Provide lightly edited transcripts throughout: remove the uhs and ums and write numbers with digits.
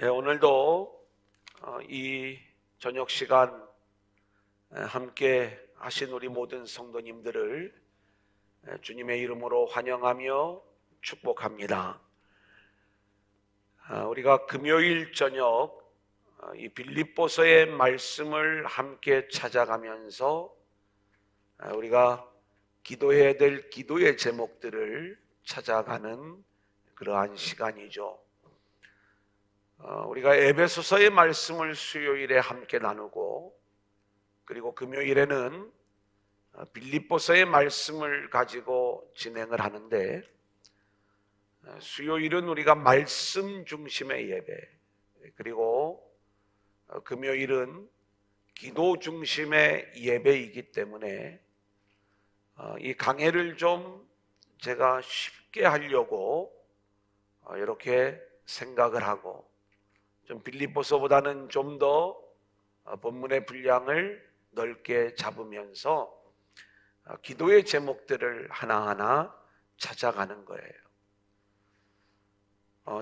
오늘도 이 저녁 시간 함께 하신 우리 모든 성도님들을 주님의 이름으로 환영하며 축복합니다. 우리가 금요일 저녁 이 빌립보서의 말씀을 함께 찾아가면서 우리가 기도해야 될 기도의 제목들을 찾아가는 그러한 시간이죠. 우리가 에베소서의 말씀을 수요일에 함께 나누고, 그리고 금요일에는 빌립보서의 말씀을 가지고 진행을 하는데, 수요일은 우리가 말씀 중심의 예배, 그리고 금요일은 기도 중심의 예배이기 때문에 이 강해를 좀 제가 쉽게 하려고 이렇게 생각을 하고, 좀 빌립보서보다는 좀 더 본문의 분량을 넓게 잡으면서 기도의 제목들을 하나하나 찾아가는 거예요.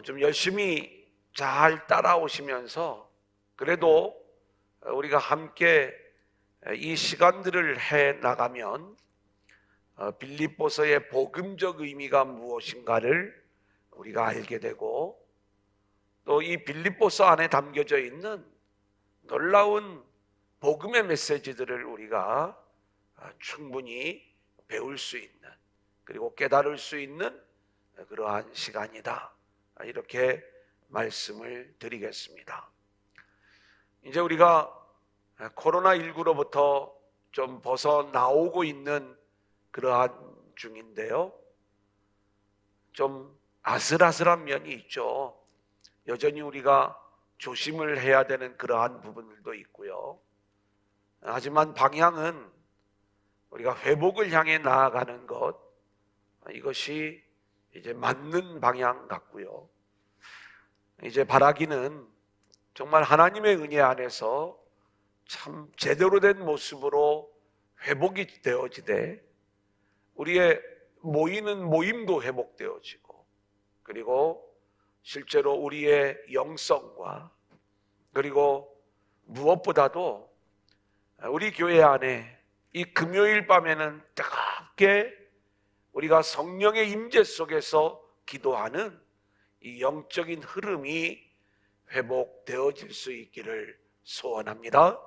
좀 열심히 잘 따라오시면서, 그래도 우리가 함께 이 시간들을 해 나가면 빌립보서의 복음적 의미가 무엇인가를 우리가 알게 되고, 또 이 빌립보서 안에 담겨져 있는 놀라운 복음의 메시지들을 우리가 충분히 배울 수 있는, 그리고 깨달을 수 있는 그러한 시간이다, 이렇게 말씀을 드리겠습니다. 이제 우리가 코로나19로부터 좀 벗어나오고 있는 그러한 중인데요, 좀 아슬아슬한 면이 있죠. 여전히 우리가 조심을 해야 되는 그러한 부분들도 있고요. 하지만 방향은 우리가 회복을 향해 나아가는 것, 이것이 이제 맞는 방향 같고요. 이제 바라기는 정말 하나님의 은혜 안에서 참 제대로 된 모습으로 회복이 되어지되, 우리의 모이는 모임도 회복되어지고, 그리고 실제로 우리의 영성과, 그리고 무엇보다도 우리 교회 안에 이 금요일 밤에는 뜨겁게 우리가 성령의 임재 속에서 기도하는 이 영적인 흐름이 회복되어질 수 있기를 소원합니다.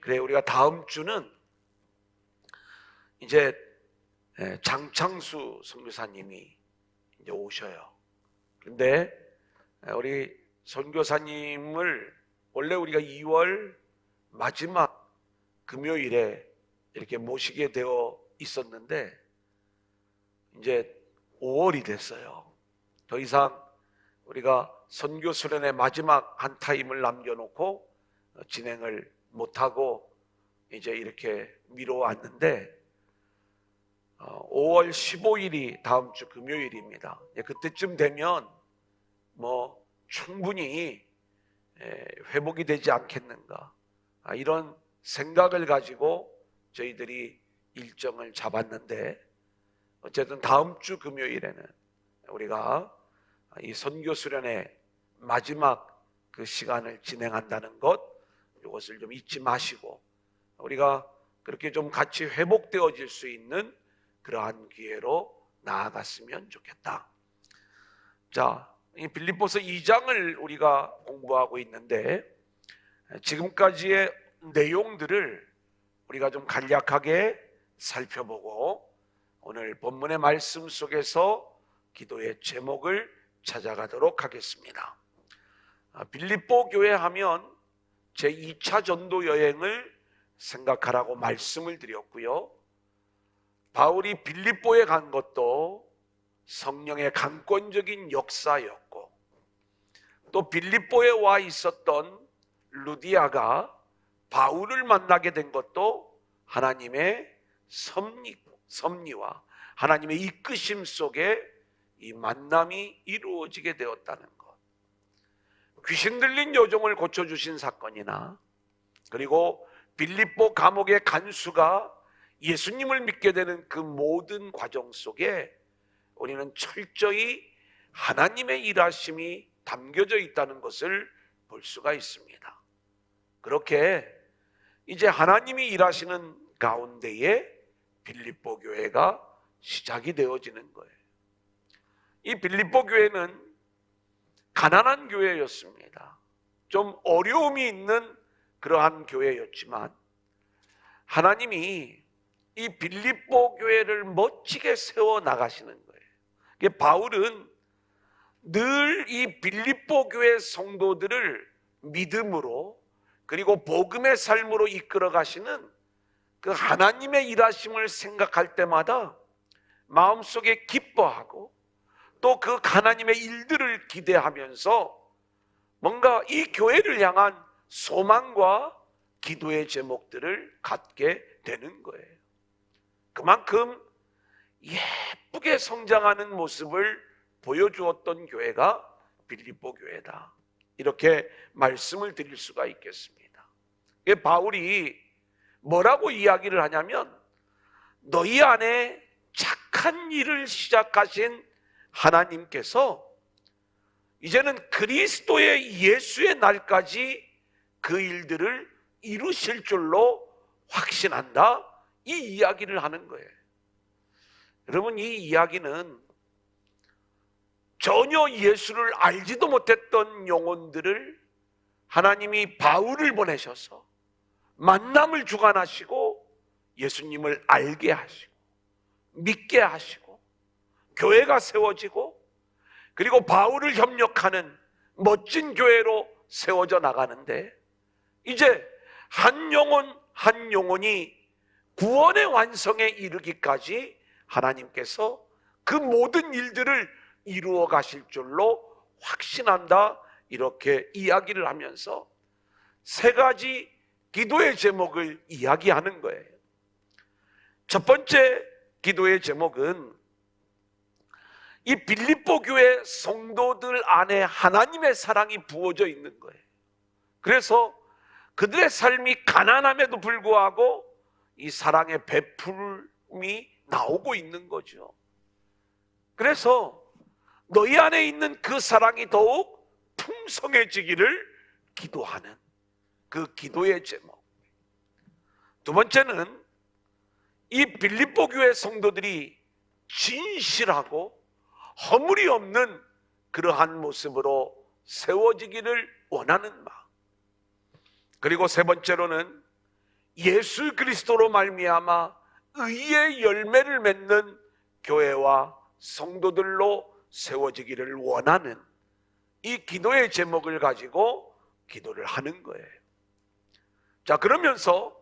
그래, 우리가 다음 주는 이제 장창수 선교사님이 이제 오셔요. 그런데 우리 선교사님을 원래 우리가 2월 마지막 금요일에 이렇게 모시게 되어 있었는데, 이제 5월이 됐어요. 더 이상 우리가 선교 수련의 마지막 한 타임을 남겨놓고 진행을 못하고 이제 이렇게 미뤄왔는데, 5월 15일이 다음 주 금요일입니다. 그때쯤 되면 충분히 회복이 되지 않겠는가, 이런 생각을 가지고 저희들이 일정을 잡았는데, 어쨌든 다음 주 금요일에는 우리가 이 선교 수련의 마지막 그 시간을 진행한다는 것, 이것을 좀 잊지 마시고 우리가 그렇게 좀 같이 회복되어질 수 있는 그러한 기회로 나아갔으면 좋겠다. 자, 이 빌립보서 2장을 우리가 공부하고 있는데, 지금까지의 내용들을 우리가 좀 간략하게 살펴보고 오늘 본문의 말씀 속에서 기도의 제목을 찾아가도록 하겠습니다. 빌립보 교회 하면 제2차 전도 여행을 생각하라고 말씀을 드렸고요, 바울이 빌립보에 간 것도 성령의 강권적인 역사였고, 또 빌립보에 와 있었던 루디아가 바울을 만나게 된 것도 하나님의 섭리와 하나님의 이끄심 속에 이 만남이 이루어지게 되었다는 것, 귀신 들린 여종을 고쳐주신 사건이나, 그리고 빌립보 감옥의 간수가 예수님을 믿게 되는 그 모든 과정 속에 우리는 철저히 하나님의 일하심이 담겨져 있다는 것을 볼 수가 있습니다. 그렇게 이제 하나님이 일하시는 가운데에 빌립보 교회가 시작이 되어지는 거예요. 이 빌립보 교회는 가난한 교회였습니다. 좀 어려움이 있는 그러한 교회였지만 하나님이 이 빌립보 교회를 멋지게 세워 나가시는 거예요. 바울은 늘 이 빌립보 교회 성도들을 믿음으로 그리고 복음의 삶으로 이끌어 가시는 그 하나님의 일하심을 생각할 때마다 마음속에 기뻐하고 또 그 하나님의 일들을 기대하면서 뭔가 이 교회를 향한 소망과 기도의 제목들을 갖게 되는 거예요. 그만큼 예쁘게 성장하는 모습을 보여주었던 교회가 빌립보 교회다, 이렇게 말씀을 드릴 수가 있겠습니다. 바울이 뭐라고 이야기를 하냐면, 너희 안에 착한 일을 시작하신 하나님께서 이제는 그리스도의 예수의 날까지 그 일들을 이루실 줄로 확신한다, 이 이야기를 하는 거예요. 여러분, 이 이야기는 전혀 예수를 알지도 못했던 영혼들을 하나님이 바울을 보내셔서 만남을 주관하시고 예수님을 알게 하시고 믿게 하시고 교회가 세워지고 그리고 바울을 협력하는 멋진 교회로 세워져 나가는데, 이제 한 영혼 한 영혼이 구원의 완성에 이르기까지 하나님께서 그 모든 일들을 이루어 가실 줄로 확신한다, 이렇게 이야기를 하면서 세 가지 기도의 제목을 이야기하는 거예요. 첫 번째 기도의 제목은 이 빌립보 교회 성도들 안에 하나님의 사랑이 부어져 있는 거예요. 그래서 그들의 삶이 가난함에도 불구하고 이 사랑의 베풀음이 나오고 있는 거죠. 그래서 너희 안에 있는 그 사랑이 더욱 풍성해지기를 기도하는 그 기도의 제목. 두 번째는 이 빌립보 교회 성도들이 진실하고 허물이 없는 그러한 모습으로 세워지기를 원하는 마음. 그리고 세 번째로는 예수 그리스도로 말미암아 의의 열매를 맺는 교회와 성도들로 세워지기를 원하는 이 기도의 제목을 가지고 기도를 하는 거예요. 자, 그러면서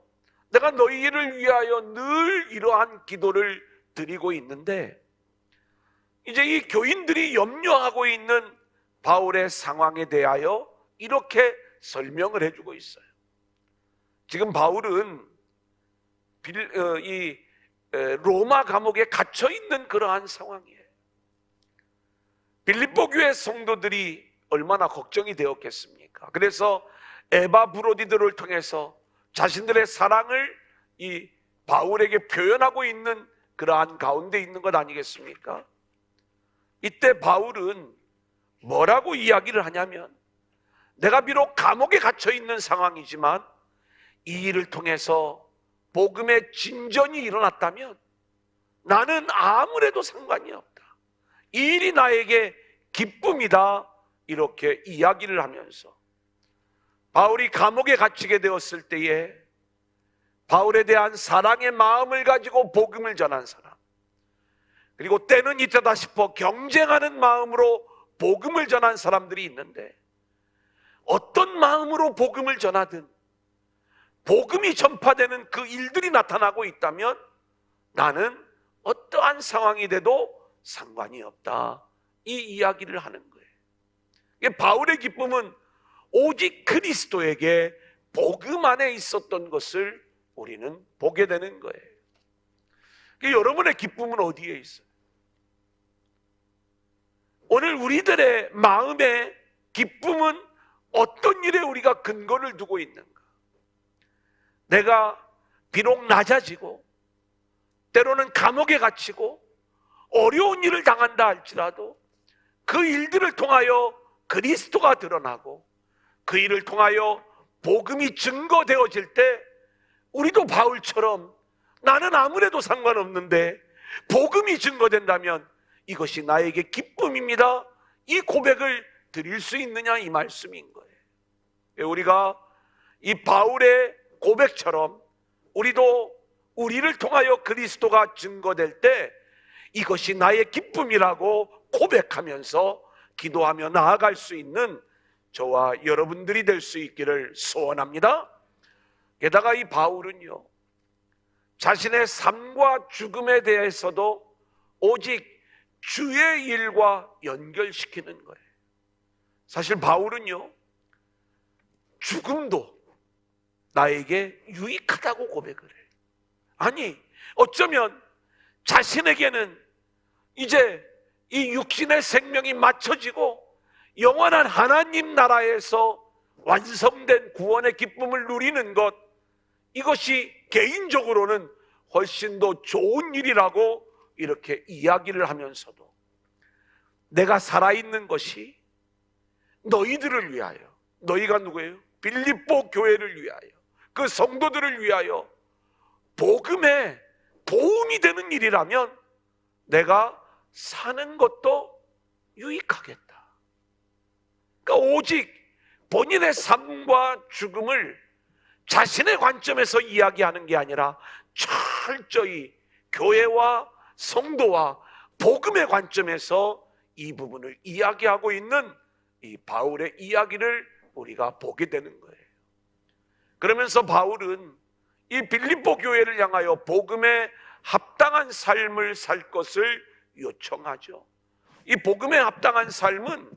내가 너희를 위하여 늘 이러한 기도를 드리고 있는데, 이제 이 교인들이 염려하고 있는 바울의 상황에 대하여 이렇게 설명을 해주고 있어요. 지금 바울은 로마 감옥에 갇혀 있는 그러한 상황이에요. 빌립보 교회 성도들이 얼마나 걱정이 되었겠습니까? 그래서 에바브로디들을 통해서 자신들의 사랑을 이 바울에게 표현하고 있는 그러한 가운데 있는 것 아니겠습니까? 이때 바울은 뭐라고 이야기를 하냐면, 내가 비록 감옥에 갇혀 있는 상황이지만 이 일을 통해서 복음의 진전이 일어났다면 나는 아무래도 상관이 없다. 이 일이 나에게 기쁨이다, 이렇게 이야기를 하면서 바울이 감옥에 갇히게 되었을 때에 바울에 대한 사랑의 마음을 가지고 복음을 전한 사람, 그리고 때는 이때다 싶어 경쟁하는 마음으로 복음을 전한 사람들이 있는데, 어떤 마음으로 복음을 전하든 복음이 전파되는 그 일들이 나타나고 있다면 나는 어떠한 상황이 돼도 상관이 없다, 이 이야기를 하는 거예요. 바울의 기쁨은 오직 그리스도에게 복음 안에 있었던 것을 우리는 보게 되는 거예요. 여러분의 기쁨은 어디에 있어요? 오늘 우리들의 마음의 기쁨은 어떤 일에 우리가 근거를 두고 있는가? 내가 비록 낮아지고 때로는 감옥에 갇히고 어려운 일을 당한다 할지라도 그 일들을 통하여 그리스도가 드러나고 그 일을 통하여 복음이 증거되어질 때 우리도 바울처럼 나는 아무래도 상관없는데 복음이 증거된다면 이것이 나에게 기쁨입니다, 이 고백을 드릴 수 있느냐, 이 말씀인 거예요. 우리가 이 바울의 고백처럼 우리도 우리를 통하여 그리스도가 증거될 때 이것이 나의 기쁨이라고 고백하면서 기도하며 나아갈 수 있는 저와 여러분들이 될 수 있기를 소원합니다. 게다가 이 바울은요, 자신의 삶과 죽음에 대해서도 오직 주의 일과 연결시키는 거예요. 사실 바울은요, 죽음도 나에게 유익하다고 고백을 해요. 아니, 어쩌면 자신에게는 이제 이 육신의 생명이 맞춰지고 영원한 하나님 나라에서 완성된 구원의 기쁨을 누리는 것, 이것이 개인적으로는 훨씬 더 좋은 일이라고 이렇게 이야기를 하면서도 내가 살아있는 것이 너희들을 위하여, 너희가 누구예요? 빌립보 교회를 위하여, 그 성도들을 위하여 복음에 도움이 되는 일이라면 내가 사는 것도 유익하겠다. 그러니까 오직 본인의 삶과 죽음을 자신의 관점에서 이야기하는 게 아니라 철저히 교회와 성도와 복음의 관점에서 이 부분을 이야기하고 있는 이 바울의 이야기를 우리가 보게 되는 거예요. 그러면서 바울은 이 빌립보 교회를 향하여 복음에 합당한 삶을 살 것을 요청하죠. 이 복음에 합당한 삶은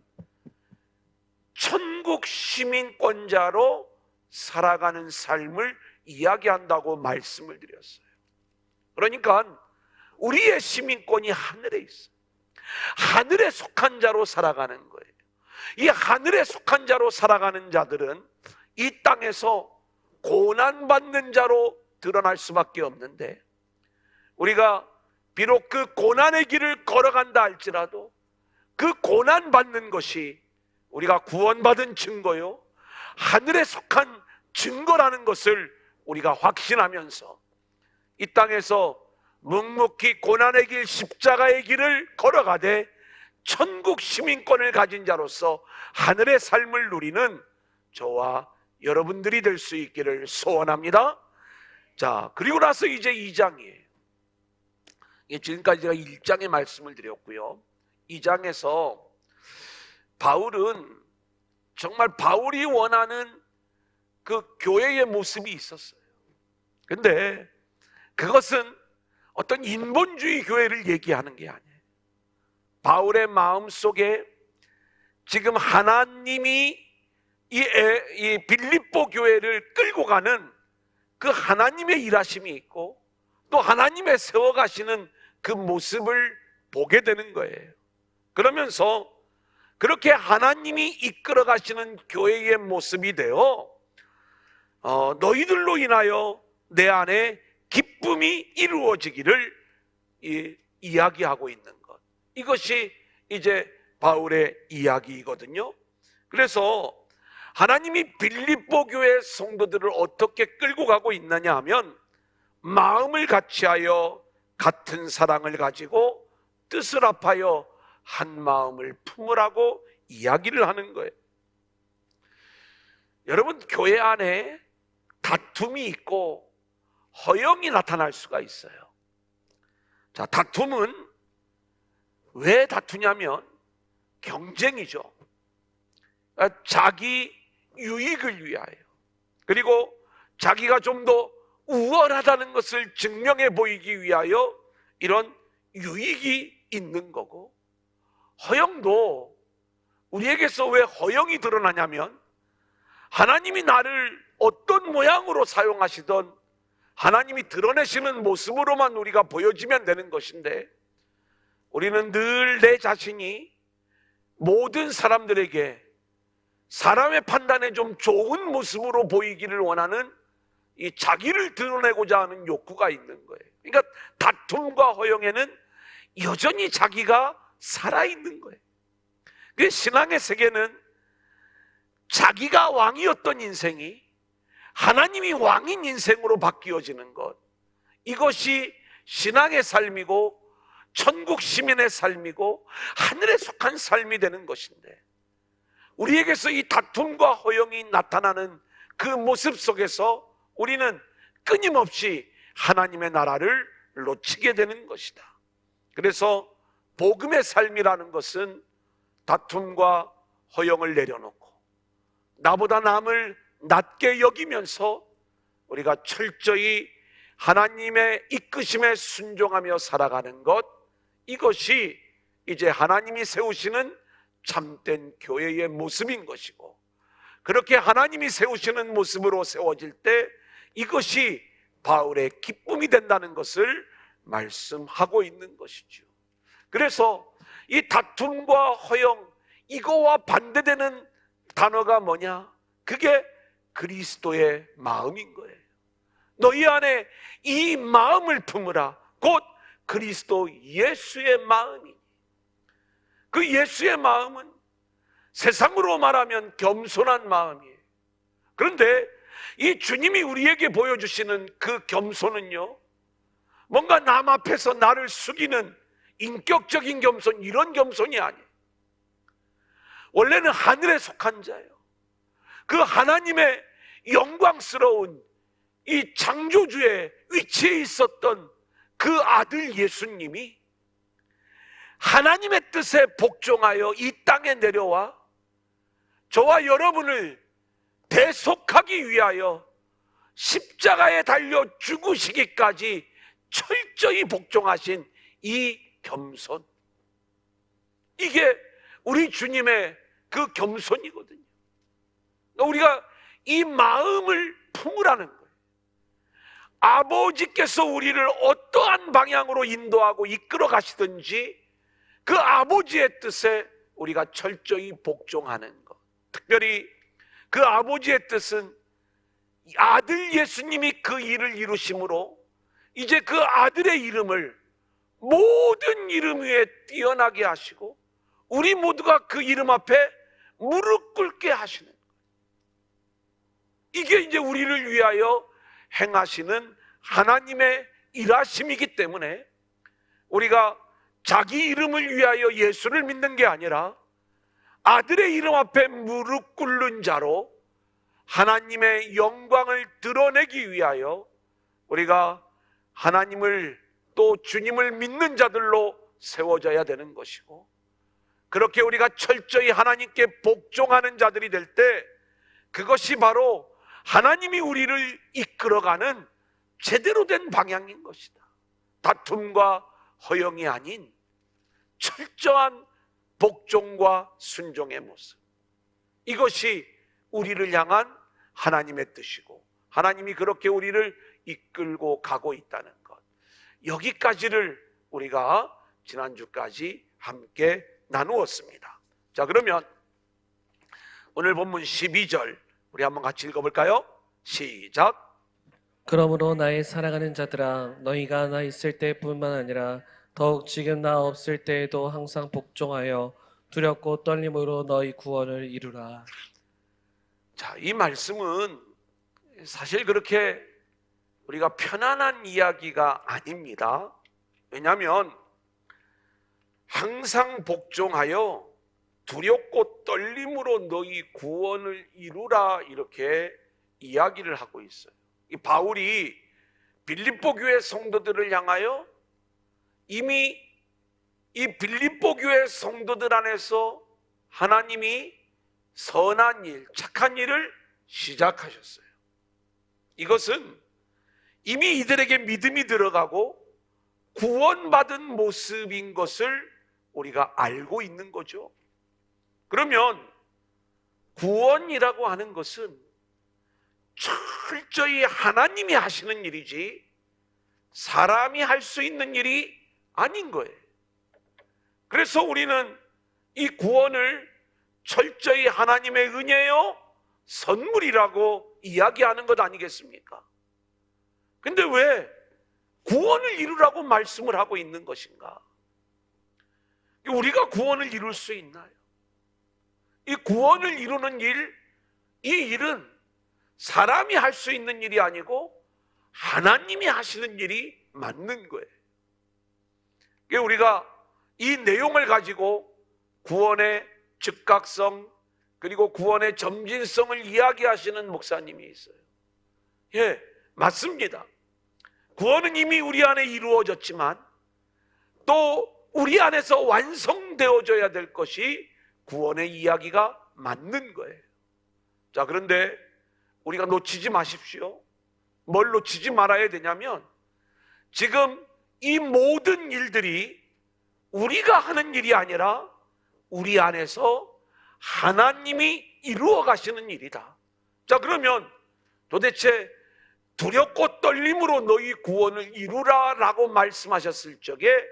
천국 시민권자로 살아가는 삶을 이야기한다고 말씀을 드렸어요. 그러니까 우리의 시민권이 하늘에 있어요. 하늘에 속한 자로 살아가는 거예요. 이 하늘에 속한 자로 살아가는 자들은 이 땅에서 고난받는 자로 드러날 수밖에 없는데, 우리가 비록 그 고난의 길을 걸어간다 할지라도 그 고난받는 것이 우리가 구원받은 증거요, 하늘에 속한 증거라는 것을 우리가 확신하면서 이 땅에서 묵묵히 고난의 길, 십자가의 길을 걸어가되 천국 시민권을 가진 자로서 하늘의 삶을 누리는 저와 여러분들이 될 수 있기를 소원합니다. 자, 그리고 나서 이제 2장이에요. 지금까지 제가 1장의 말씀을 드렸고요, 2장에서 바울은 정말 바울이 원하는 그 교회의 모습이 있었어요. 근데 그것은 어떤 인본주의 교회를 얘기하는 게 아니에요. 바울의 마음속에 지금 하나님이 이 빌립보 교회를 끌고 가는 그 하나님의 일하심이 있고 또 하나님의 세워가시는 그 모습을 보게 되는 거예요. 그러면서 그렇게 하나님이 이끌어 가시는 교회의 모습이 되어 너희들로 인하여 내 안에 기쁨이 이루어지기를 이야기하고 있는 것, 이것이 이제 바울의 이야기이거든요. 그래서 하나님이 빌립보 교회 성도들을 어떻게 끌고 가고 있느냐 하면, 마음을 같이하여 같은 사랑을 가지고 뜻을 합하여 한 마음을 품으라고 이야기를 하는 거예요. 여러분, 교회 안에 다툼이 있고 허영이 나타날 수가 있어요. 자, 다툼은 왜 다투냐면 경쟁이죠. 자기 유익을 위하여, 그리고 자기가 좀 더 우월하다는 것을 증명해 보이기 위하여 이런 유익이 있는 거고, 허영도 우리에게서 왜 허영이 드러나냐면 하나님이 나를 어떤 모양으로 사용하시던 하나님이 드러내시는 모습으로만 우리가 보여지면 되는 것인데, 우리는 늘 내 자신이 모든 사람들에게 사람의 판단에 좀 좋은 모습으로 보이기를 원하는 이 자기를 드러내고자 하는 욕구가 있는 거예요. 그러니까 다툼과 허영에는 여전히 자기가 살아있는 거예요. 그 신앙의 세계는 자기가 왕이었던 인생이 하나님이 왕인 인생으로 바뀌어지는 것, 이것이 신앙의 삶이고 천국 시민의 삶이고 하늘에 속한 삶이 되는 것인데, 우리에게서 이 다툼과 허영이 나타나는 그 모습 속에서 우리는 끊임없이 하나님의 나라를 놓치게 되는 것이다. 그래서 복음의 삶이라는 것은 다툼과 허영을 내려놓고 나보다 남을 낮게 여기면서 우리가 철저히 하나님의 이끄심에 순종하며 살아가는 것, 이것이 이제 하나님이 세우시는 참된 교회의 모습인 것이고, 그렇게 하나님이 세우시는 모습으로 세워질 때 이것이 바울의 기쁨이 된다는 것을 말씀하고 있는 것이죠. 그래서 이 다툼과 허영, 이거와 반대되는 단어가 뭐냐? 그게 그리스도의 마음인 거예요. 너희 안에 이 마음을 품으라. 곧 그리스도 예수의 마음이니. 그 예수의 마음은 세상으로 말하면 겸손한 마음이에요. 그런데 이 주님이 우리에게 보여주시는 그 겸손은요, 뭔가 남 앞에서 나를 숙이는 인격적인 겸손, 이런 겸손이 아니에요. 원래는 하늘에 속한 자예요. 그 하나님의 영광스러운 이 창조주의 위치에 있었던 그 아들 예수님이 하나님의 뜻에 복종하여 이 땅에 내려와 저와 여러분을 대속하기 위하여 십자가에 달려 죽으시기까지 철저히 복종하신 이 겸손, 이게 우리 주님의 그 겸손이거든요. 우리가 이 마음을 품으라는 거예요. 아버지께서 우리를 어떠한 방향으로 인도하고 이끌어 가시든지 그 아버지의 뜻에 우리가 철저히 복종하는 것, 특별히 그 아버지의 뜻은 아들 예수님이 그 일을 이루심으로 이제 그 아들의 이름을 모든 이름 위에 뛰어나게 하시고 우리 모두가 그 이름 앞에 무릎 꿇게 하시는 거예요. 이게 이제 우리를 위하여 행하시는 하나님의 일하심이기 때문에 우리가 자기 이름을 위하여 예수를 믿는 게 아니라 아들의 이름 앞에 무릎 꿇는 자로 하나님의 영광을 드러내기 위하여 우리가 하나님을 또 주님을 믿는 자들로 세워져야 되는 것이고, 그렇게 우리가 철저히 하나님께 복종하는 자들이 될 때 그것이 바로 하나님이 우리를 이끌어가는 제대로 된 방향인 것이다. 다툼과 허영이 아닌 철저한 복종과 순종의 모습, 이것이 우리를 향한 하나님의 뜻이고 하나님이 그렇게 우리를 이끌고 가고 있다는 것, 여기까지를 우리가 지난주까지 함께 나누었습니다. 자, 그러면 오늘 본문 12절 우리 한번 같이 읽어볼까요? 시작. 그러므로 나의 사랑하는 자들아, 너희가 나 있을 때뿐만 아니라 더욱 지금 나 없을 때에도 항상 복종하여 두렵고 떨림으로 너희 구원을 이루라. 자, 이 말씀은 사실 그렇게 우리가 편안한 이야기가 아닙니다. 왜냐하면 항상 복종하여 두렵고 떨림으로 너희 구원을 이루라, 이렇게 이야기를 하고 있어요. 이 바울이 빌립보 교회 성도들을 향하여 이미 이 빌립보 교회 성도들 안에서 하나님이 선한 일, 착한 일을 시작하셨어요. 이것은 이미 이들에게 믿음이 들어가고 구원받은 모습인 것을 우리가 알고 있는 거죠. 그러면 구원이라고 하는 것은 철저히 하나님이 하시는 일이지 사람이 할 수 있는 일이 아닌 거예요. 그래서 우리는 이 구원을 철저히 하나님의 은혜요, 선물이라고 이야기하는 것 아니겠습니까? 근데 왜 구원을 이루라고 말씀을 하고 있는 것인가? 우리가 구원을 이룰 수 있나요? 이 구원을 이루는 일, 이 일은 사람이 할 수 있는 일이 아니고 하나님이 하시는 일이 맞는 거예요. 그러니까 우리가 이 내용을 가지고 구원의 즉각성 그리고 구원의 점진성을 이야기하시는 목사님이 있어요. 예, 맞습니다. 구원은 이미 우리 안에 이루어졌지만 또 우리 안에서 완성되어져야 될 것이 구원의 이야기가 맞는 거예요. 자, 그런데 우리가 놓치지 마십시오. 뭘 놓치지 말아야 되냐면 지금 이 모든 일들이 우리가 하는 일이 아니라 우리 안에서 하나님이 이루어 가시는 일이다. 자, 그러면 도대체 두렵고 떨림으로 너희 구원을 이루라 라고 말씀하셨을 적에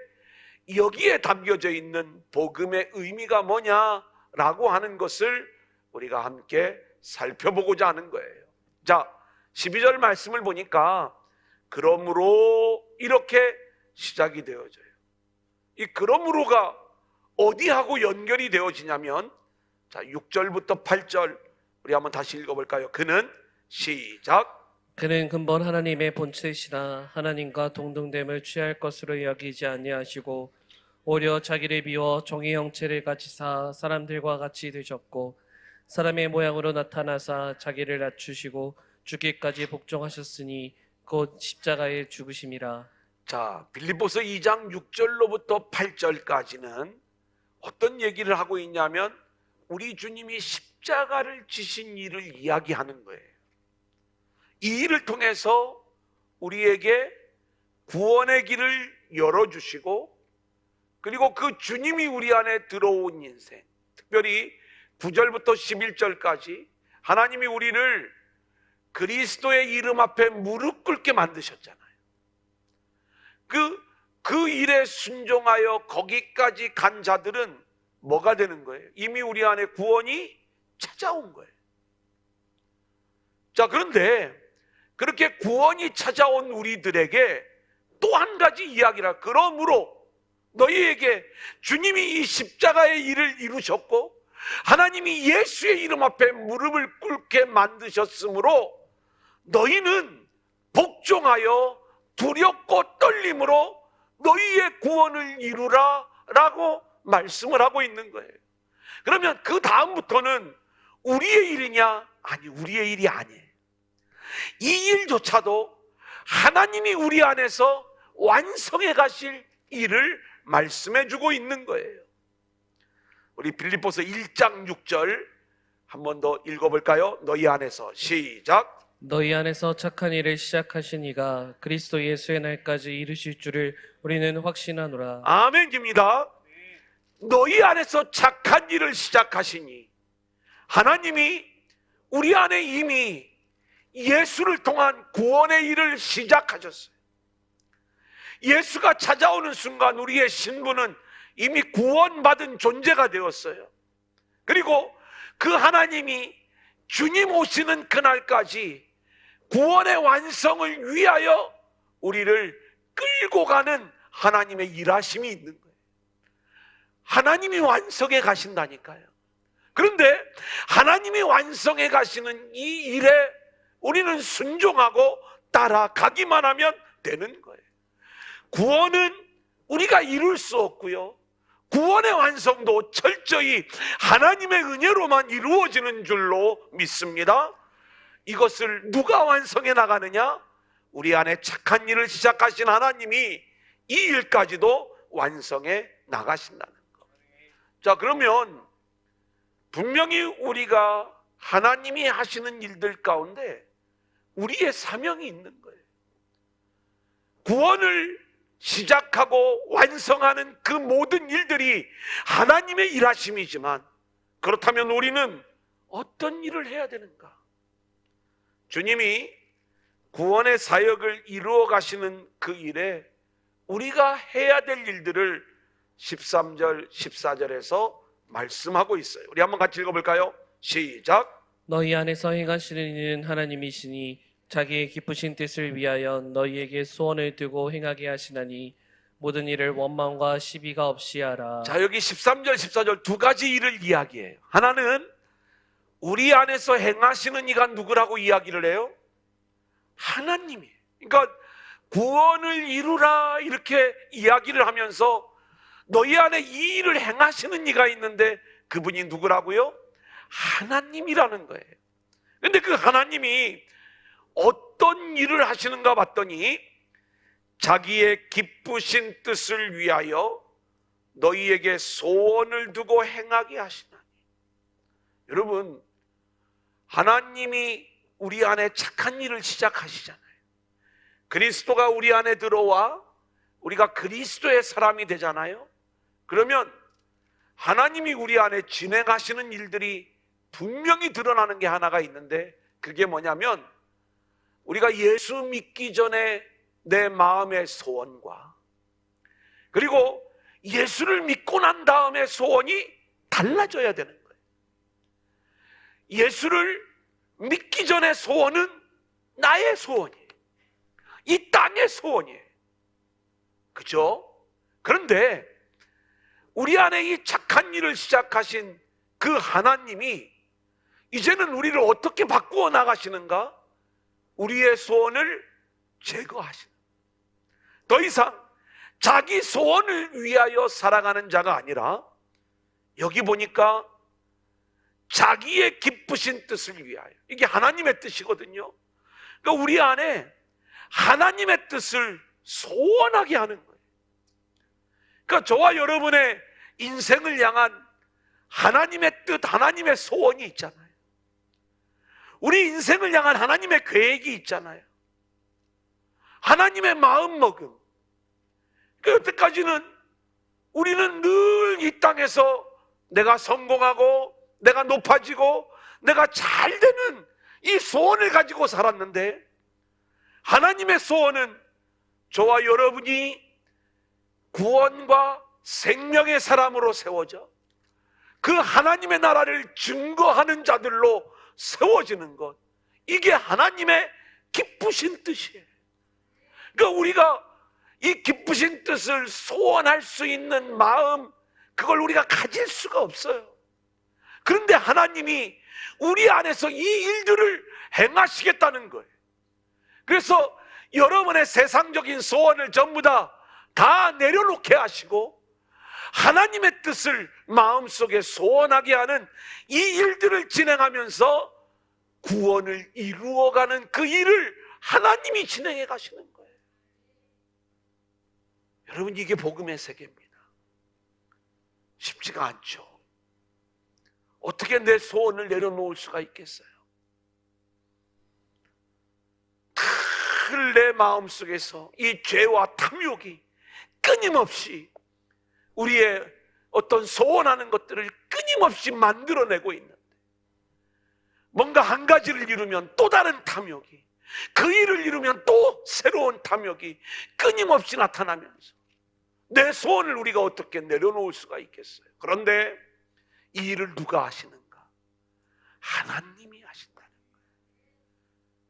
여기에 담겨져 있는 복음의 의미가 뭐냐라고 하는 것을 우리가 함께 살펴보고자 하는 거예요. 자, 12절 말씀을 보니까 그러므로 이렇게 시작이 되어져요. 이 그러므로가 어디하고 연결이 되어지냐면 자, 6절부터 8절 우리 한번 다시 읽어볼까요? 그는 시작. 그는 근본 하나님의 본체시나 하나님과 동등됨을 취할 것으로 여기지 아니하시고 오히려 자기를 비워 종의 형체를 가지사 사람들과 같이 되셨고 사람의 모양으로 나타나사 자기를 낮추시고 죽기까지 복종하셨으니 곧 십자가에 죽으심이라. 자, 빌립보서 2장 6절로부터 8절까지는 어떤 얘기를 하고 있냐면 우리 주님이 십자가를 지신 일을 이야기하는 거예요. 이 일을 통해서 우리에게 구원의 길을 열어주시고 그리고 그 주님이 우리 안에 들어온 인생, 특별히 9절부터 11절까지 하나님이 우리를 그리스도의 이름 앞에 무릎 꿇게 만드셨잖아요. 그 일에 순종하여 거기까지 간 자들은 뭐가 되는 거예요? 이미 우리 안에 구원이 찾아온 거예요. 자, 그런데 그렇게 구원이 찾아온 우리들에게 또 한 가지 이야기라. 그러므로 너희에게 주님이 이 십자가의 일을 이루셨고 하나님이 예수의 이름 앞에 무릎을 꿇게 만드셨으므로 너희는 복종하여 두렵고 떨림으로 너희의 구원을 이루라 라고 말씀을 하고 있는 거예요. 그러면 그 다음부터는 우리의 일이냐? 아니, 우리의 일이 아니에요. 이 일조차도 하나님이 우리 안에서 완성해 가실 일을 말씀해 주고 있는 거예요. 우리 빌립보서 1장 6절 한 번 더 읽어볼까요? 너희 안에서 시작. 너희 안에서 착한 일을 시작하신 이가 그리스도 예수의 날까지 이루실 줄을 우리는 확신하노라. 아멘입니다. 너희 안에서 착한 일을 시작하시니 하나님이 우리 안에 이미 예수를 통한 구원의 일을 시작하셨어요. 예수가 찾아오는 순간 우리의 신분은 이미 구원받은 존재가 되었어요. 그리고 그 하나님이 주님 오시는 그날까지 구원의 완성을 위하여 우리를 끌고 가는 하나님의 일하심이 있는 거예요. 하나님이 완성해 가신다니까요. 그런데 하나님이 완성해 가시는 이 일에 우리는 순종하고 따라가기만 하면 되는 거예요. 구원은 우리가 이룰 수 없고요. 구원의 완성도 철저히 하나님의 은혜로만 이루어지는 줄로 믿습니다. 이것을 누가 완성해 나가느냐? 우리 안에 착한 일을 시작하신 하나님이 이 일까지도 완성해 나가신다는 것. 자, 그러면 분명히 우리가 하나님이 하시는 일들 가운데 우리의 사명이 있는 거예요. 구원을 시작하고 완성하는 그 모든 일들이 하나님의 일하심이지만 그렇다면 우리는 어떤 일을 해야 되는가? 주님이 구원의 사역을 이루어 가시는 그 일에 우리가 해야 될 일들을 13절, 14절에서 말씀하고 있어요. 우리 한번 같이 읽어볼까요? 시작. 너희 안에서 행하시는 이는 하나님이시니 자기의 기쁘신 뜻을 위하여 너희에게 소원을 두고 행하게 하시나니 모든 일을 원망과 시비가 없이 하라. 자, 여기 13절, 14절 두 가지 일을 이야기해요. 하나는 우리 안에서 행하시는 이가 누구라고 이야기를 해요? 하나님이에요. 그러니까 구원을 이루라 이렇게 이야기를 하면서 너희 안에 이 일을 행하시는 이가 있는데 그분이 누구라고요? 하나님이라는 거예요. 근데 그 하나님이 어떤 일을 하시는가 봤더니 자기의 기쁘신 뜻을 위하여 너희에게 소원을 두고 행하게 하시나니. 여러분, 하나님이 우리 안에 착한 일을 시작하시잖아요. 그리스도가 우리 안에 들어와 우리가 그리스도의 사람이 되잖아요. 그러면 하나님이 우리 안에 진행하시는 일들이 분명히 드러나는 게 하나가 있는데, 그게 뭐냐면 우리가 예수 믿기 전에 내 마음의 소원과 그리고 예수를 믿고 난 다음에 소원이 달라져야 되는 거예요. 예수를 믿기 전의 소원은 나의 소원이에요. 이 땅의 소원이에요. 그죠? 그런데 우리 안에 이 착한 일을 시작하신 그 하나님이 이제는 우리를 어떻게 바꾸어 나가시는가? 우리의 소원을 제거하시는, 더 이상 자기 소원을 위하여 살아가는 자가 아니라 여기 보니까 자기의 기쁘신 뜻을 위하여, 이게 하나님의 뜻이거든요. 그러니까 우리 안에 하나님의 뜻을 소원하게 하는 거예요. 그러니까 저와 여러분의 인생을 향한 하나님의 뜻, 하나님의 소원이 있잖아요. 우리 인생을 향한 하나님의 계획이 있잖아요. 하나님의 마음먹음. 그 여태까지는 우리는 늘 이 땅에서 내가 성공하고 내가 높아지고 내가 잘 되는 이 소원을 가지고 살았는데, 하나님의 소원은 저와 여러분이 구원과 생명의 사람으로 세워져 그 하나님의 나라를 증거하는 자들로 세워지는 것, 이게 하나님의 기쁘신 뜻이에요. 그러니까 우리가 이 기쁘신 뜻을 소원할 수 있는 마음, 그걸 우리가 가질 수가 없어요. 그런데 하나님이 우리 안에서 이 일들을 행하시겠다는 거예요. 그래서 여러분의 세상적인 소원을 전부 다 내려놓게 하시고 하나님의 뜻을 마음속에 소원하게 하는 이 일들을 진행하면서 구원을 이루어가는 그 일을 하나님이 진행해 가시는 거예요. 여러분, 이게 복음의 세계입니다. 쉽지가 않죠. 어떻게 내 소원을 내려놓을 수가 있겠어요? 늘 내 마음속에서 이 죄와 탐욕이 끊임없이 우리의 어떤 소원하는 것들을 끊임없이 만들어내고 있는데, 뭔가 한 가지를 이루면 또 다른 탐욕이, 그 일을 이루면 또 새로운 탐욕이 끊임없이 나타나면서 내 소원을 우리가 어떻게 내려놓을 수가 있겠어요? 그런데 이 일을 누가 하시는가? 하나님이 하신다는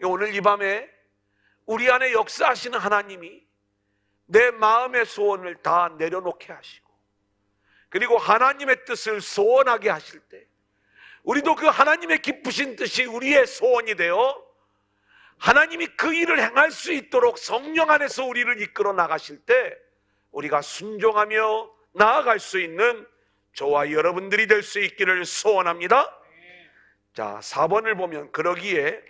거예요. 오늘 이 밤에 우리 안에 역사하시는 하나님이 내 마음의 소원을 다 내려놓게 하시고, 그리고 하나님의 뜻을 소원하게 하실 때 우리도 그 하나님의 기쁘신 뜻이 우리의 소원이 되어 하나님이 그 일을 행할 수 있도록 성령 안에서 우리를 이끌어 나가실 때 우리가 순종하며 나아갈 수 있는 저와 여러분들이 될 수 있기를 소원합니다. 자, 4번을 보면, 그러기에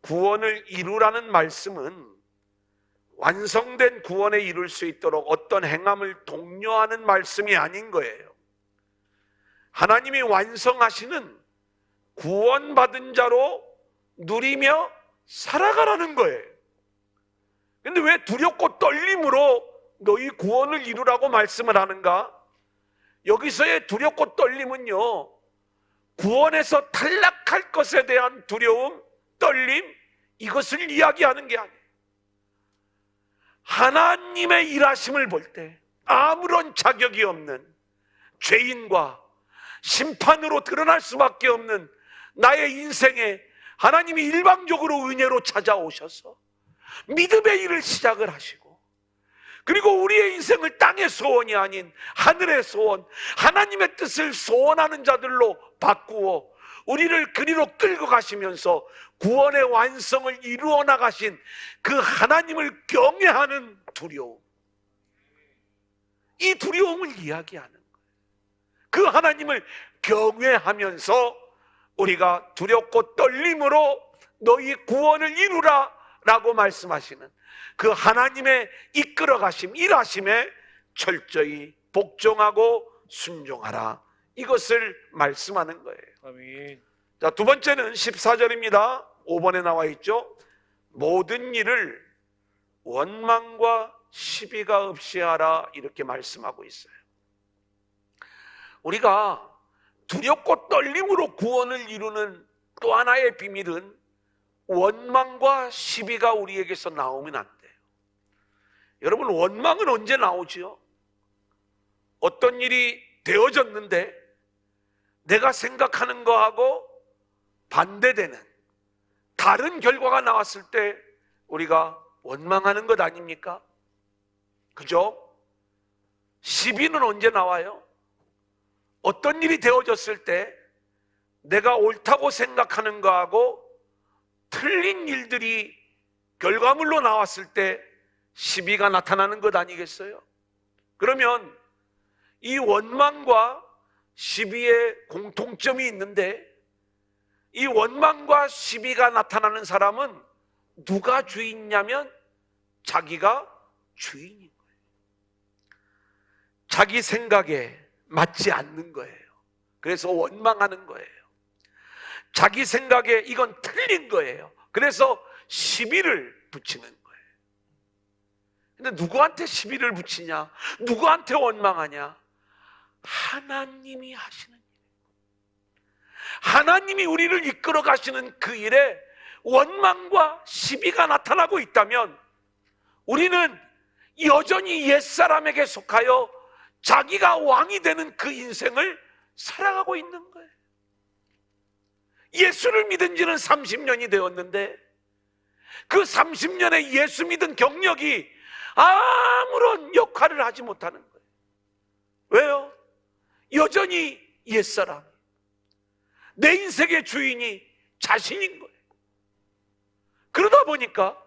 구원을 이루라는 말씀은 완성된 구원에 이룰 수 있도록 어떤 행함을 독려하는 말씀이 아닌 거예요. 하나님이 완성하시는 구원받은 자로 누리며 살아가라는 거예요. 근데 왜 두렵고 떨림으로 너희 구원을 이루라고 말씀을 하는가? 여기서의 두렵고 떨림은요, 구원에서 탈락할 것에 대한 두려움, 떨림, 이것을 이야기하는 게 아니에요. 하나님의 일하심을 볼 때 아무런 자격이 없는 죄인과 심판으로 드러날 수밖에 없는 나의 인생에 하나님이 일방적으로 은혜로 찾아오셔서 믿음의 일을 시작을 하시고, 그리고 우리의 인생을 땅의 소원이 아닌 하늘의 소원, 하나님의 뜻을 소원하는 자들로 바꾸어 우리를 그리로 끌고 가시면서 구원의 완성을 이루어 나가신 그 하나님을 경외하는 두려움, 이 두려움을 이야기하는 거예요. 그 하나님을 경외하면서 우리가 두렵고 떨림으로 너희 구원을 이루라 라고 말씀하시는 그 하나님의 이끌어 가심, 일하심에 철저히 복종하고 순종하라, 이것을 말씀하는 거예요. 아멘. 자, 두 번째는 14절입니다. 5번에 나와 있죠. 모든 일을 원망과 시비가 없이 하라, 이렇게 말씀하고 있어요. 우리가 두렵고 떨림으로 구원을 이루는 또 하나의 비밀은 원망과 시비가 우리에게서 나오면 안 돼요. 여러분, 원망은 언제 나오지요? 어떤 일이 되어졌는데 내가 생각하는 거하고 반대되는 다른 결과가 나왔을 때 우리가 원망하는 것 아닙니까? 그죠? 시비는 언제 나와요? 어떤 일이 되어졌을 때 내가 옳다고 생각하는 거하고 틀린 일들이 결과물로 나왔을 때 시비가 나타나는 것 아니겠어요? 그러면 이 원망과 시비의 공통점이 있는데, 이 원망과 시비가 나타나는 사람은 누가 주인이냐면 자기가 주인인 거예요. 자기 생각에 맞지 않는 거예요. 그래서 원망하는 거예요. 자기 생각에 이건 틀린 거예요. 그래서 시비를 붙이는 거예요. 근데 누구한테 시비를 붙이냐? 누구한테 원망하냐? 하나님이 하시는 일. 하나님이 우리를 이끌어 가시는 그 일에 원망과 시비가 나타나고 있다면 우리는 여전히 옛사람에게 속하여 자기가 왕이 되는 그 인생을 살아가고 있는 거예요. 예수를 믿은 지는 30년이 되었는데 그 30년의 예수 믿은 경력이 아무런 역할을 하지 못하는 거예요. 왜요? 여전히 옛사람, 내 인생의 주인이 자신인 거예요. 그러다 보니까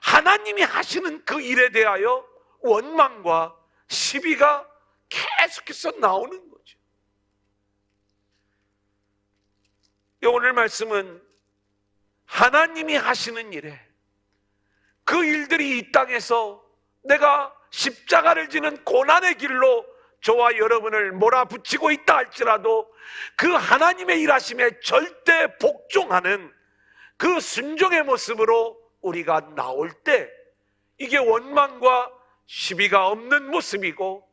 하나님이 하시는 그 일에 대하여 원망과 시비가 계속해서 나오는 거죠. 오늘 말씀은 하나님이 하시는 일에 그 일들이 이 땅에서 내가 십자가를 지는 고난의 길로 저와 여러분을 몰아붙이고 있다 할지라도 그 하나님의 일하심에 절대 복종하는 그 순종의 모습으로 우리가 나올 때 이게 원망과 시비가 없는 모습이고,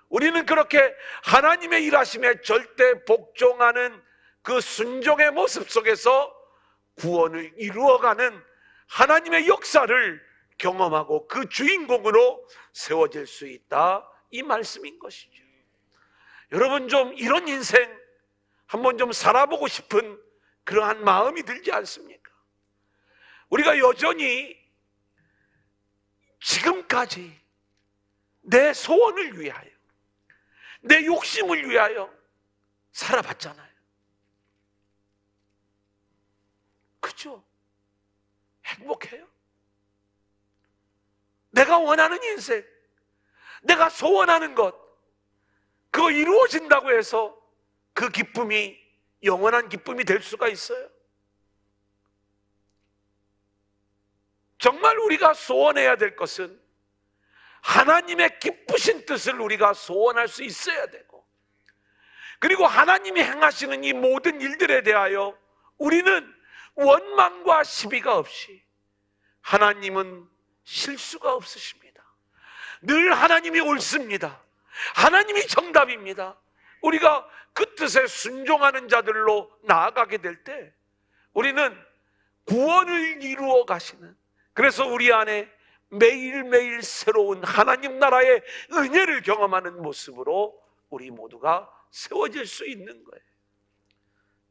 우리는 그렇게 하나님의 일하심에 절대 복종하는 그 순종의 모습 속에서 구원을 이루어가는 하나님의 역사를 경험하고 그 주인공으로 세워질 수 있다, 이 말씀인 것이죠. 여러분, 좀 이런 인생 한번 좀 살아보고 싶은 그러한 마음이 들지 않습니까? 우리가 여전히 지금까지 내 소원을 위하여, 내 욕심을 위하여 살아봤잖아요. 그죠? 행복해요? 내가 원하는 인생, 내가 소원하는 것, 그거 이루어진다고 해서 그 기쁨이 영원한 기쁨이 될 수가 있어요? 정말 우리가 소원해야 될 것은 하나님의 기쁘신 뜻을 우리가 소원할 수 있어야 되고, 그리고 하나님이 행하시는 이 모든 일들에 대하여 우리는 원망과 시비가 없이, 하나님은 실수가 없으십니다. 늘 하나님이 옳습니다. 하나님이 정답입니다. 우리가 그 뜻에 순종하는 자들로 나아가게 될 때 우리는 구원을 이루어 가시는, 그래서 우리 안에 매일매일 새로운 하나님 나라의 은혜를 경험하는 모습으로 우리 모두가 세워질 수 있는 거예요.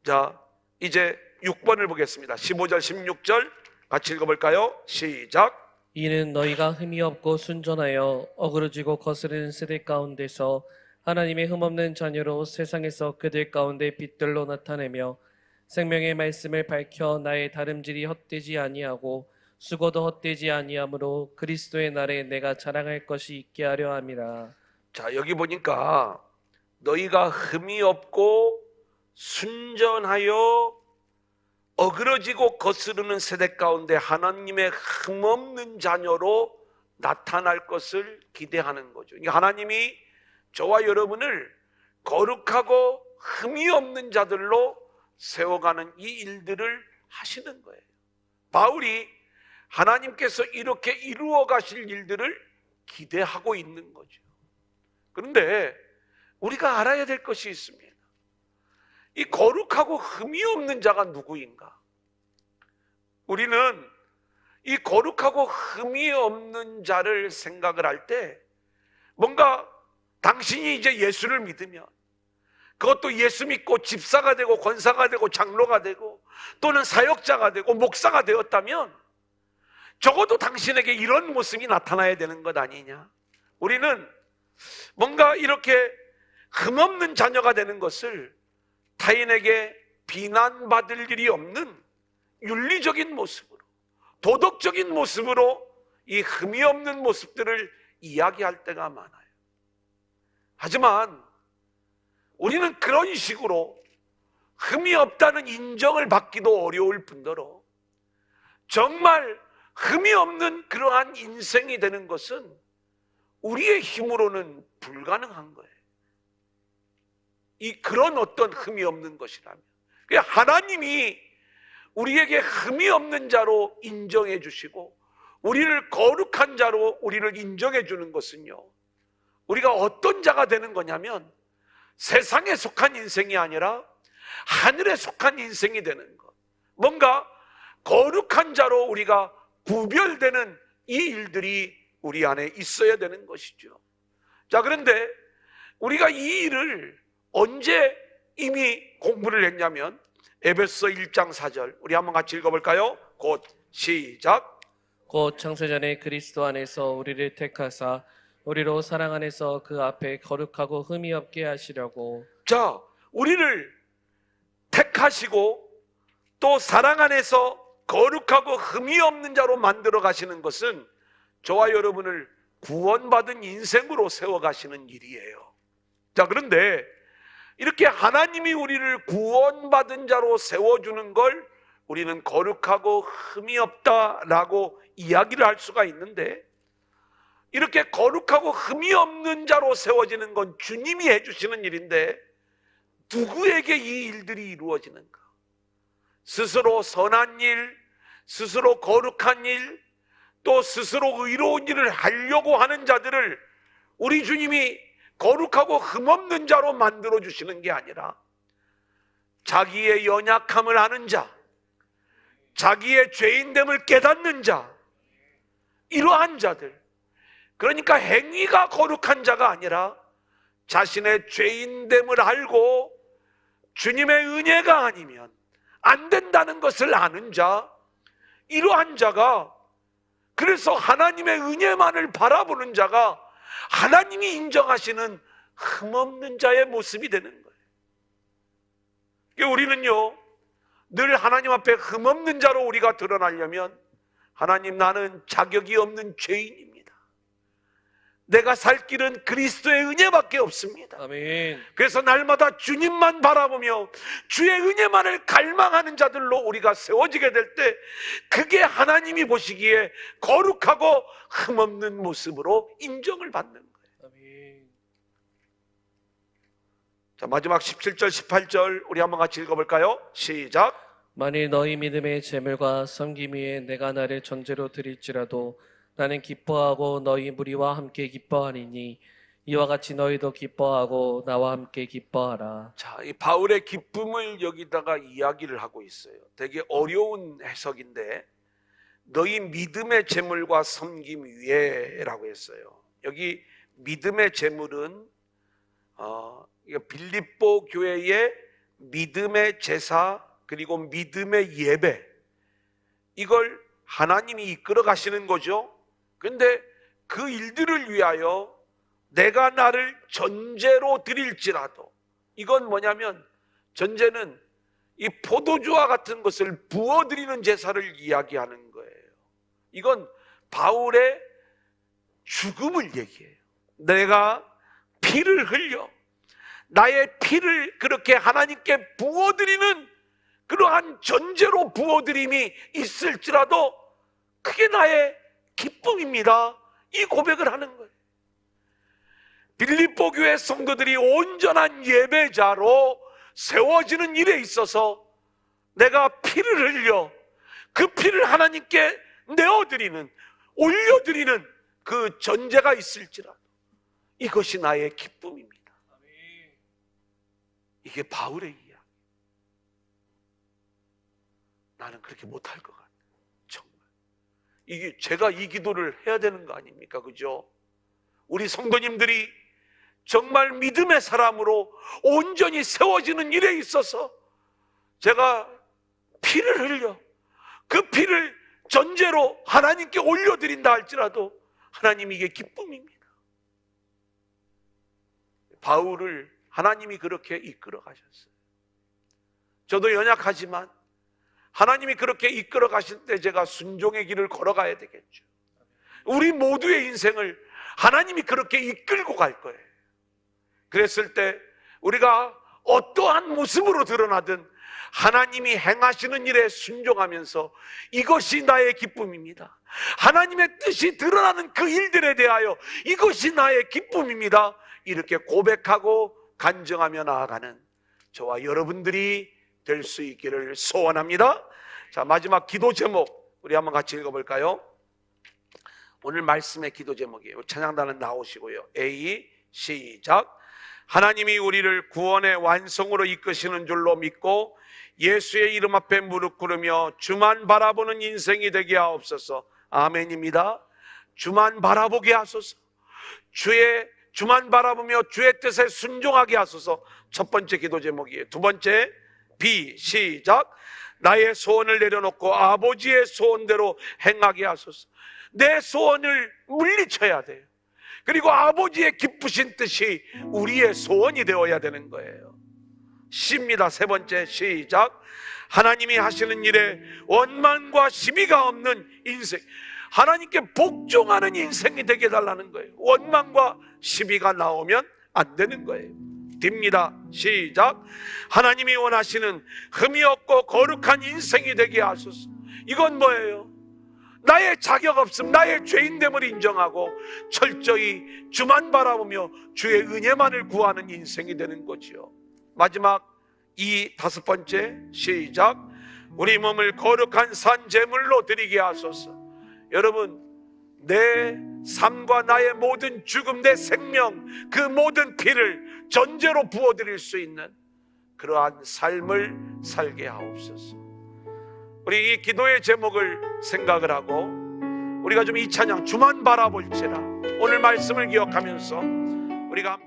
자, 이제 6번을 보겠습니다. 15절 16절 같이 읽어볼까요? 시작. 이는 너희가 흠이 없고 순전하여 어그러지고 거스르는 세대 가운데서 하나님의 흠없는 자녀로 세상에서 그들 가운데 빛들로 나타내며 생명의 말씀을 밝혀 나의 다름질이 헛되지 아니하고 수고도 헛되지 아니하므로 그리스도의 날에 내가 자랑할 것이 있게 하려 함이라. 자, 여기 보니까 너희가 흠이 없고 순전하여 어그러지고 거스르는 세대 가운데 하나님의 흠없는 자녀로 나타날 것을 기대하는 거죠. 하나님이 저와 여러분을 거룩하고 흠이 없는 자들로 세워가는 이 일들을 하시는 거예요. 바울이 하나님께서 이렇게 이루어 가실 일들을 기대하고 있는 거죠. 그런데 우리가 알아야 될 것이 있습니다. 이 거룩하고 흠이 없는 자가 누구인가? 우리는 이 거룩하고 흠이 없는 자를 생각을 할 때 뭔가 당신이 이제 예수를 믿으면, 그것도 예수 믿고 집사가 되고 권사가 되고 장로가 되고 또는 사역자가 되고 목사가 되었다면 적어도 당신에게 이런 모습이 나타나야 되는 것 아니냐? 우리는 뭔가 이렇게 흠없는 자녀가 되는 것을 타인에게 비난받을 일이 없는 윤리적인 모습으로, 도덕적인 모습으로 이 흠이 없는 모습들을 이야기할 때가 많아요. 하지만 우리는 그런 식으로 흠이 없다는 인정을 받기도 어려울 뿐더러 정말 흠이 없는 그러한 인생이 되는 것은 우리의 힘으로는 불가능한 거예요. 그런 어떤 흠이 없는 것이라면, 하나님이 우리에게 흠이 없는 자로 인정해 주시고 우리를 거룩한 자로 우리를 인정해 주는 것은요, 우리가 어떤 자가 되는 거냐면 세상에 속한 인생이 아니라 하늘에 속한 인생이 되는 것, 뭔가 거룩한 자로 우리가 구별되는 이 일들이 우리 안에 있어야 되는 것이죠. 자, 그런데 우리가 이 일을 언제 이미 공부를 했냐면 에베소 1장 4절, 우리 한번 같이 읽어볼까요? 곧 시작. 곧 창세전에 그리스도 안에서 우리를 택하사 우리로 사랑 안에서 그 앞에 거룩하고 흠이 없게 하시려고. 자, 우리를 택하시고 또 사랑 안에서 거룩하고 흠이 없는 자로 만들어 가시는 것은 저와 여러분을 구원받은 인생으로 세워 가시는 일이에요. 자, 그런데 이렇게 하나님이 우리를 구원받은 자로 세워주는 걸 우리는 거룩하고 흠이 없다라고 이야기를 할 수가 있는데, 이렇게 거룩하고 흠이 없는 자로 세워지는 건 주님이 해주시는 일인데 누구에게 이 일들이 이루어지는가? 스스로 선한 일, 스스로 거룩한 일, 또 스스로 의로운 일을 하려고 하는 자들을 우리 주님이 거룩하고 흠없는 자로 만들어 주시는 게 아니라 자기의 연약함을 아는 자, 자기의 죄인됨을 깨닫는 자, 이러한 자들, 그러니까 행위가 거룩한 자가 아니라 자신의 죄인됨을 알고 주님의 은혜가 아니면 안 된다는 것을 아는 자, 이러한 자가, 그래서 하나님의 은혜만을 바라보는 자가 하나님이 인정하시는 흠없는 자의 모습이 되는 거예요. 우리는요, 늘 하나님 앞에 흠없는 자로 우리가 드러나려면 하나님, 나는 자격이 없는 죄인입니다. 내가 살 길은 그리스도의 은혜밖에 없습니다. 아멘. 그래서 날마다 주님만 바라보며 주의 은혜만을 갈망하는 자들로 우리가 세워지게 될 때 그게 하나님이 보시기에 거룩하고 흠없는 모습으로 인정을 받는 거예요. 아멘. 자, 마지막 17절 18절 우리 한번 같이 읽어볼까요? 시작. 만일 너희 믿음의 재물과 섬김 위에 내가 나를 전제로 드릴지라도 나는 기뻐하고 너희 무리와 함께 기뻐하리니 이와 같이 너희도 기뻐하고 나와 함께 기뻐하라. 자, 이 바울의 기쁨을 여기다가 이야기를 하고 있어요. 되게 어려운 해석인데, 너희 믿음의 재물과 섬김 위에라고 했어요. 여기 믿음의 재물은 빌립보 교회의 믿음의 제사 그리고 믿음의 예배, 이걸 하나님이 이끌어 가시는 거죠. 그런데 그 일들을 위하여 내가 나를 전제로 드릴지라도, 이건 뭐냐면 전제는 이 포도주와 같은 것을 부어드리는 제사를 이야기하는 거예요. 이건 바울의 죽음을 얘기해요. 내가 피를 흘려 나의 피를 그렇게 하나님께 부어드리는 그러한 전제로 부어드림이 있을지라도 그게 나의 기쁨입니다. 이 고백을 하는 거예요. 빌립보 교회 성도들이 온전한 예배자로 세워지는 일에 있어서 내가 피를 흘려 그 피를 하나님께 내어드리는, 올려드리는 그 전제가 있을지라도 이것이 나의 기쁨입니다. 이게 바울의 이야기. 나는 그렇게 못할 것 같아요. 정말 이게 제가 이 기도를 해야 되는 거 아닙니까? 그죠? 우리 성도님들이 정말 믿음의 사람으로 온전히 세워지는 일에 있어서 제가 피를 흘려 그 피를 전제로 하나님께 올려드린다 할지라도 하나님 이게 기쁨입니다. 바울을 하나님이 그렇게 이끌어 가셨어요. 저도 연약하지만 하나님이 그렇게 이끌어 가실 때 제가 순종의 길을 걸어가야 되겠죠. 우리 모두의 인생을 하나님이 그렇게 이끌고 갈 거예요. 그랬을 때 우리가 어떠한 모습으로 드러나든 하나님이 행하시는 일에 순종하면서 이것이 나의 기쁨입니다. 하나님의 뜻이 드러나는 그 일들에 대하여 이것이 나의 기쁨입니다. 이렇게 고백하고 간증하며 나아가는 저와 여러분들이 될 수 있기를 소원합니다. 자, 마지막 기도 제목 우리 한번 같이 읽어볼까요? 오늘 말씀의 기도 제목이에요. 찬양단은 나오시고요. A 시작. 하나님이 우리를 구원의 완성으로 이끄시는 줄로 믿고 예수의 이름 앞에 무릎 꿇으며 주만 바라보는 인생이 되게 하옵소서. 아멘입니다. 주만 바라보게 하소서. 주만 바라보며 주의 뜻에 순종하게 하소서. 첫 번째 기도 제목이에요. 두 번째 B 시작. 나의 소원을 내려놓고 아버지의 소원대로 행하게 하소서. 내 소원을 물리쳐야 돼요. 그리고 아버지의 기쁘신 뜻이 우리의 소원이 되어야 되는 거예요. C입니다. 세 번째 시작. 하나님이 하시는 일에 원망과 시비가 없는 인생, 하나님께 복종하는 인생이 되게 해달라는 거예요. 원망과 시비가 나오면 안 되는 거예요. D입니다. 시작. 하나님이 원하시는 흠이 없고 거룩한 인생이 되게 하소서. 이건 뭐예요? 나의 자격 없음, 나의 죄인됨을 인정하고 철저히 주만 바라보며 주의 은혜만을 구하는 인생이 되는 거지요. 마지막 이 다섯 번째 시작. 우리 몸을 거룩한 산 제물로 드리게 하소서. 여러분, 내 삶과 나의 모든 죽음, 내 생명, 그 모든 피를 전제로 부어드릴 수 있는 그러한 삶을 살게 하옵소서. 우리 이 기도의 제목을 생각을 하고 우리가 좀 이 찬양 주만 바라볼지라 오늘 말씀을 기억하면서 우리가